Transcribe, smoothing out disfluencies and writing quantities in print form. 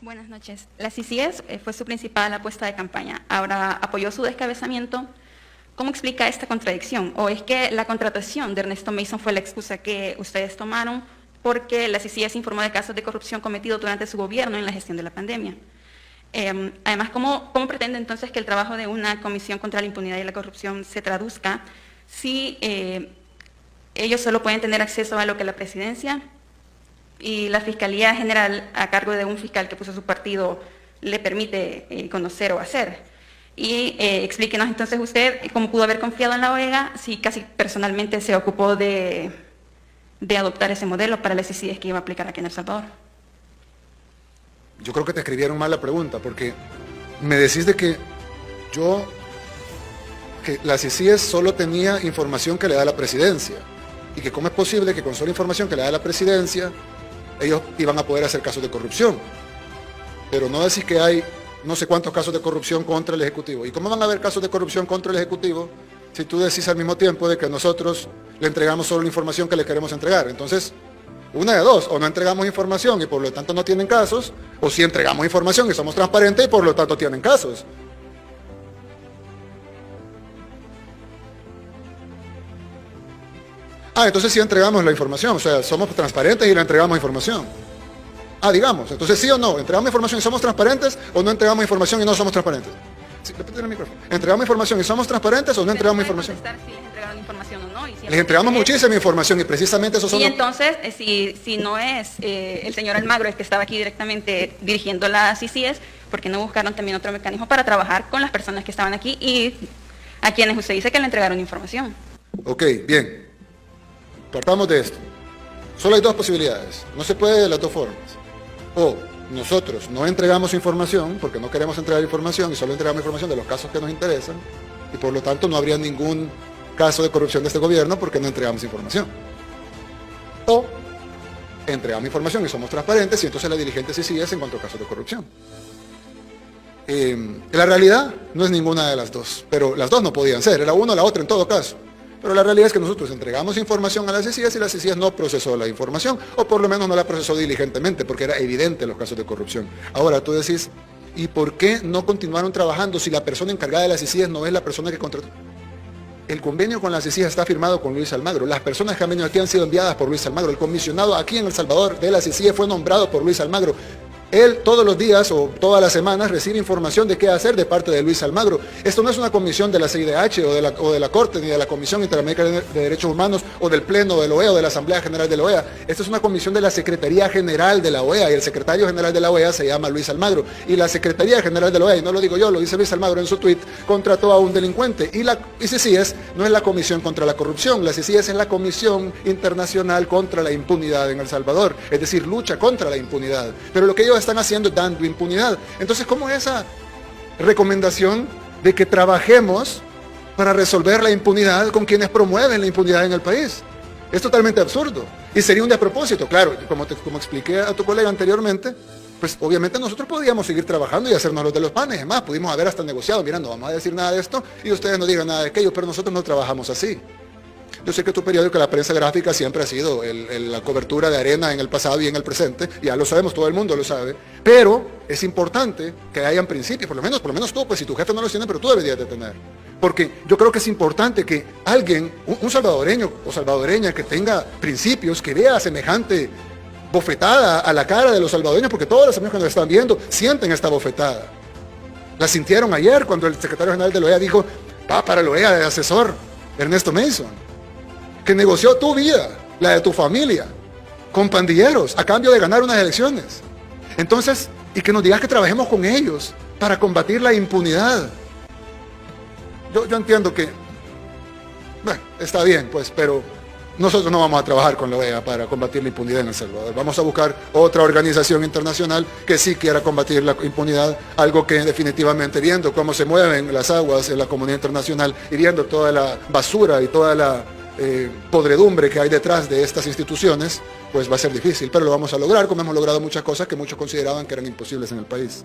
Buenas noches. La CICIES fue su principal apuesta de campaña. Ahora apoyó su descabezamiento. ¿Cómo explica esta contradicción? ¿O es que la contratación de Ernesto Mason fue la excusa que ustedes tomaron porque la CICIES informó de casos de corrupción cometidos durante su gobierno en la gestión de la pandemia? Además, ¿cómo pretende entonces que el trabajo de una comisión contra la impunidad y la corrupción se traduzca si ellos solo pueden tener acceso a lo que la presidencia y la Fiscalía General, a cargo de un fiscal que puso su partido, le permite conocer o hacer? Y explíquenos entonces usted cómo pudo haber confiado en la OEA si casi personalmente se ocupó de adoptar ese modelo para las CICIES que iba a aplicar aquí en El Salvador. Yo creo que te escribieron mal la pregunta, porque me decís de que la CICIES solo tenía información que le da la presidencia, y que cómo es posible que con sola información que le da la presidencia, ellos iban a poder hacer casos de corrupción. Pero no decís que hay no sé cuántos casos de corrupción contra el Ejecutivo. ¿Y cómo van a haber casos de corrupción contra el Ejecutivo si tú decís al mismo tiempo de que nosotros le entregamos solo la información que le queremos entregar? Entonces, una de dos: o no entregamos información y por lo tanto no tienen casos, o sí entregamos información y somos transparentes y por lo tanto tienen casos. Entonces sí entregamos la información, o sea, somos transparentes y le entregamos información. Digamos, entonces sí o no, entregamos información y somos transparentes, o no entregamos información y no somos transparentes. Sí, repite el micrófono. ¿Entregamos información y somos transparentes o no entregamos información? Si les entregaron información o no. Les entregamos muchísima información y precisamente eso son... Y entonces, si no es el señor Almagro el que estaba aquí directamente dirigiendo la CICIES, ¿por qué no buscaron también otro mecanismo para trabajar con las personas que estaban aquí y a quienes usted dice que le entregaron información? Ok, bien. Partamos de esto. Solo hay dos posibilidades. No se puede de las dos formas. O nosotros no entregamos información porque no queremos entregar información y solo entregamos información de los casos que nos interesan, y por lo tanto no habría ningún caso de corrupción de este gobierno porque no entregamos información. O entregamos información y somos transparentes y entonces la dirigente CICIES en cuanto a casos de corrupción. La realidad no es ninguna de las dos, pero las dos no podían ser, era una o la otra en todo caso. Pero la realidad es que nosotros entregamos información a la CICIES y la CICIES no procesó la información, o por lo menos no la procesó diligentemente, porque era evidente los casos de corrupción. Ahora tú decís, ¿y por qué no continuaron trabajando si la persona encargada de la CICIES no es la persona que contrató? El convenio con la CICIES está firmado con Luis Almagro. Las personas que han venido aquí han sido enviadas por Luis Almagro. El comisionado aquí en El Salvador de la CICIES fue nombrado por Luis Almagro. Él todos los días o todas las semanas recibe información de qué hacer de parte de Luis Almagro. Esto no es una comisión de la CIDH o de la Corte, ni de la Comisión Interamericana de Derechos Humanos, o del Pleno de la OEA, o de la Asamblea General de la OEA. Esta es una comisión de la Secretaría General de la OEA, y el secretario general de la OEA se llama Luis Almagro. Y la Secretaría General de la OEA, y no lo digo yo, lo dice Luis Almagro en su tuit, contrató a un delincuente. Y CICIES no es la Comisión contra la Corrupción, la CICIES es la Comisión Internacional contra la Impunidad en El Salvador, es decir, lucha contra la impunidad. Pero lo que ellos están haciendo es dando impunidad. Entonces, ¿cómo es esa recomendación de que trabajemos para resolver la impunidad con quienes promueven la impunidad en el país? Es totalmente absurdo y sería un despropósito. Claro, como expliqué a tu colega anteriormente, pues obviamente nosotros podíamos seguir trabajando y hacernos los de los panes. Es más, pudimos haber hasta negociado, mira, no vamos a decir nada de esto y ustedes no digan nada de aquello, pero nosotros no trabajamos así. Yo sé que tu periódico, la prensa gráfica, siempre ha sido la cobertura de arena en el pasado y en el presente, ya lo sabemos, todo el mundo lo sabe, pero es importante que hayan principios, por lo menos tú, pues si tu jefe no los tiene, pero tú deberías de tener. Porque yo creo que es importante que alguien, un salvadoreño o salvadoreña que tenga principios, que vea semejante bofetada a la cara de los salvadoreños, porque todos los amigos que nos están viendo sienten esta bofetada. La sintieron ayer cuando el secretario general de la OEA dijo, va para la OEA de asesor Ernesto Mason, que negoció tu vida, la de tu familia, con pandilleros, a cambio de ganar unas elecciones. Entonces, y que nos digas que trabajemos con ellos para combatir la impunidad. Yo entiendo que, bueno, está bien, pues, pero nosotros no vamos a trabajar con la OEA para combatir la impunidad en El Salvador. Vamos a buscar otra organización internacional que sí quiera combatir la impunidad, algo que definitivamente, viendo cómo se mueven las aguas en la comunidad internacional y viendo toda la basura y toda la podredumbre que hay detrás de estas instituciones, pues va a ser difícil, pero lo vamos a lograr, como hemos logrado muchas cosas que muchos consideraban que eran imposibles en el país.